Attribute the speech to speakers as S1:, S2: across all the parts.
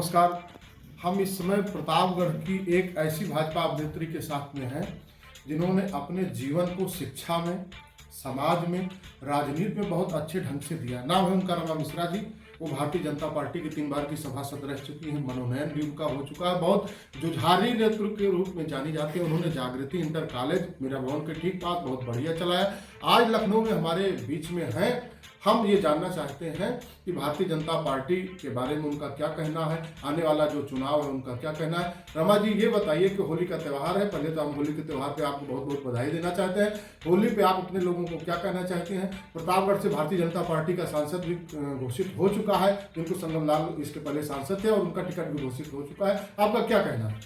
S1: नमस्कार। हम इस समय प्रतापगढ़ की एक ऐसी भाजपा अभिनेत्री के साथ में हैं जिन्होंने अपने जीवन को शिक्षा में, समाज में, राजनीति में बहुत अच्छे ढंग से दिया। नाम है उनका रमा मिश्रा जी। वो भारतीय जनता पार्टी की 3 बार की सभासद रह चुकी हैं। मनोनयन भी उनका हो चुका है। बहुत जुझारू नेतृत्व के रूप में जानी जाती है। उन्होंने जागृति इंटर कॉलेज मीरा भवन के ठीक पास बहुत बढ़िया चलाया। आज लखनऊ में हमारे बीच में हैं। हम ये जानना चाहते हैं कि भारतीय जनता पार्टी के बारे में उनका क्या कहना है, आने वाला जो चुनाव है उनका क्या कहना है। रमा जी, ये बताइए कि होली का त्यौहार है। पहले तो हम होली के त्यौहार पे आपको बहुत बहुत बधाई देना चाहते हैं। होली पे आप अपने लोगों को क्या कहना चाहते हैं। प्रतापगढ़ से भारतीय जनता पार्टी का सांसद भी घोषित हो चुका है, जिनको संगम लाल इसके पहले सांसद थे और उनका टिकट भी घोषित हो चुका है। आपका क्या कहना है?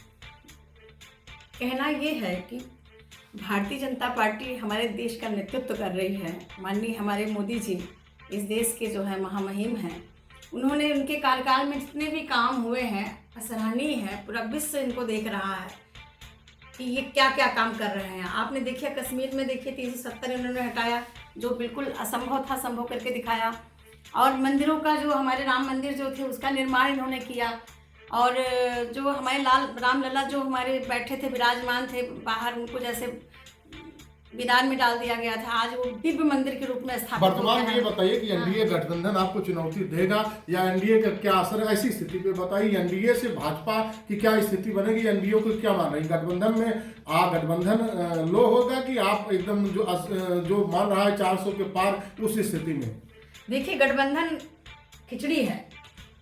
S2: कहना ये है कि भारतीय जनता पार्टी हमारे देश का नेतृत्व कर रही है। माननीय हमारे मोदी जी इस देश के जो है महामहिम हैं। उन्होंने उनके कार्यकाल में जितने भी काम हुए हैं सराहनीय है। पूरा विश्व इनको देख रहा है कि ये क्या क्या काम कर रहे हैं। आपने देखिए कश्मीर में देखिए 370 इन्होंने हटाया, जो बिल्कुल असंभव था संभव करके दिखाया। और मंदिरों का जो हमारे राम मंदिर जो थे उसका निर्माण इन्होंने किया। और जो हमारे रामलला जो हमारे बैठे थे विराजमान थे बाहर, उनको जैसे विदान में डाल दिया गया था, आज वो दिव्य मंदिर के रूप में स्थापित।
S1: वर्तमान में ये बताइए कि एनडीए गठबंधन आपको चुनौती देगा या एनडीए का क्या असर है? ऐसी स्थिति पे बताइए, एनडीए से भाजपा की क्या स्थिति बनेगी? एनडीए को क्या मान रही? गठबंधन में गठबंधन लो होगा कि आप एकदम जो मान रहा है 400 के पार, उस स्थिति में?
S2: देखिए, गठबंधन खिचड़ी है,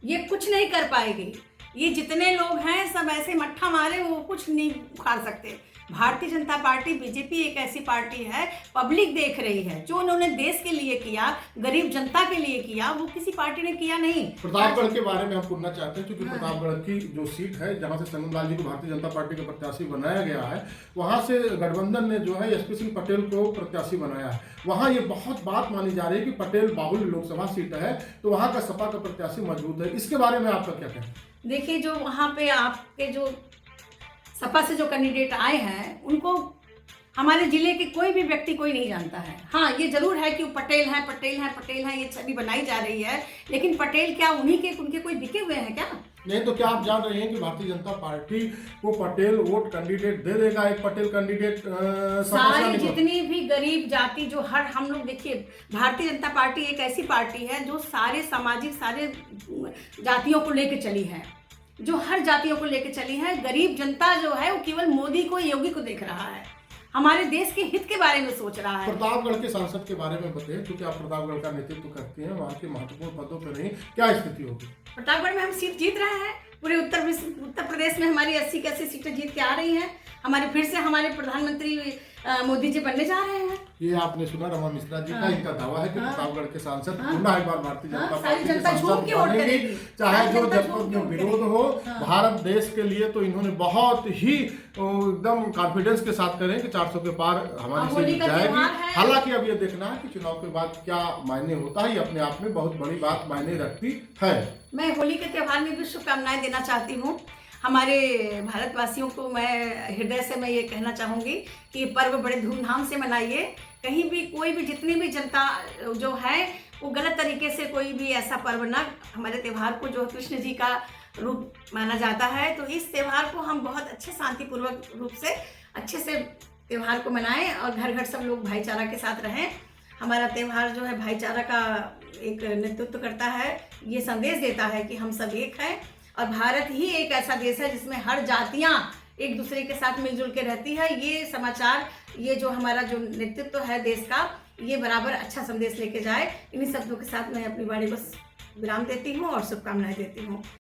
S2: ये कुछ नहीं कर पाएगी। ये जितने लोग हैं सब ऐसे मट्ठा मारे, वो कुछ नहीं उखाड़ सकते। भारतीय जनता पार्टी, बीजेपी एक ऐसी पार्टी है, पब्लिक देख रही है। जो उन्होंने देश के लिए किया, गरीब जनता के लिए किया, वो किसी पार्टी ने किया नहीं।
S1: प्रतापगढ़ के बारे में हम पूछना चाहते हैं, क्योंकि प्रतापगढ़ की जो सीट है जहां से संगम लाल जी को भारतीय जनता पार्टी का प्रत्याशी बनाया गया है, वहां से गठबंधन ने जो है एसपी सिंह पटेल को प्रत्याशी बनाया है। वहां ये बहुत बात मानी जा रही है कि पटेल बाहुल्य लोकसभा सीट है, तो वहां का सपा का प्रत्याशी मजबूत है। इसके बारे में आपका क्या कहना है?
S2: देखिए, जो वहाँ पे आपके जो सपा से जो कैंडिडेट आए हैं, उनको हमारे जिले के कोई भी व्यक्ति कोई नहीं जानता है। हाँ, ये जरूर है कि वो पटेल हैं, पटेल हैं, पटेल हैं, ये छवि बनाई जा रही है। लेकिन पटेल क्या उनके कोई बिके हुए हैं क्या?
S1: नहीं तो क्या आप जान रहे हैं कि भारतीय जनता पार्टी को पटेल वोट कैंडिडेट दे देगा? एक पटेल कैंडिडेट
S2: सारी जितनी भी गरीब जाति जो हम लोग देखिए, भारतीय जनता पार्टी एक ऐसी पार्टी है जो सारे सामाजिक सारे जातियों को लेकर चली है, जो हर जातियों को लेकर चली है। गरीब जनता जो है वो केवल मोदी को, योगी को देख रहा है, हमारे देश के हित के बारे में सोच रहा है।
S1: प्रतापगढ़ के सांसद के बारे में बताइए, क्योंकि आप प्रतापगढ़ का नेतृत्व करते हैं, वहाँ के महत्वपूर्ण पदों पर रही, क्या स्थिति होगी?
S2: प्रतापगढ़ में हम सीट जीत रहे हैं। पूरे उत्तर प्रदेश में हमारी 80 की 80 सीटें जीत के आ रही हैं। हमारे फिर से हमारे प्रधानमंत्री मोदी जी बनने जा रहे हैं।
S1: ये आपने सुना रमा मिश्रा जी का, इनका दावा है कि प्रतापगढ़ के सांसद पुनः एक बार भारतीय जनता पार्टी के सांसद बनेंगे, चाहे जो जनपद में विरोध हो। भारत देश के लिए तो इन्होंने बहुत ही एकदम कॉन्फिडेंस के साथ करें कि 400 के पार हमारी सीट जाएगी। हालांकि अब ये देखना है कि चुनाव के बाद क्या मायने होता है। ये अपने आप में बहुत बड़ी बात मायने रखती है।
S2: मैं होली के त्योहार में भी शुभकामनाएं देना चाहती हूँ। हमारे भारतवासियों को मैं हृदय से मैं ये कहना चाहूँगी कि पर्व बड़े धूमधाम से मनाइए। कहीं भी कोई भी जितनी भी जनता जो है वो गलत तरीके से कोई भी ऐसा पर्व ना, हमारे त्यौहार को जो कृष्ण जी का रूप माना जाता है, तो इस त्यौहार को हम बहुत अच्छे शांतिपूर्वक रूप से अच्छे से त्यौहार को मनाएं और घर घर सब लोग भाईचारा के साथ रहें। हमारा त्यौहार जो है भाईचारा का एक नेतृत्व करता है, ये संदेश देता है कि हम सब एक हैं। और भारत ही एक ऐसा देश है जिसमें हर जातियां एक दूसरे के साथ मिलजुल के रहती है। ये समाचार, ये जो हमारा जो नेतृत्व है देश का, ये बराबर अच्छा संदेश लेके जाए। इन्हीं शब्दों के साथ मैं अपनी वाणी बस विराम देती हूँ और शुभकामनाएं देती हूँ।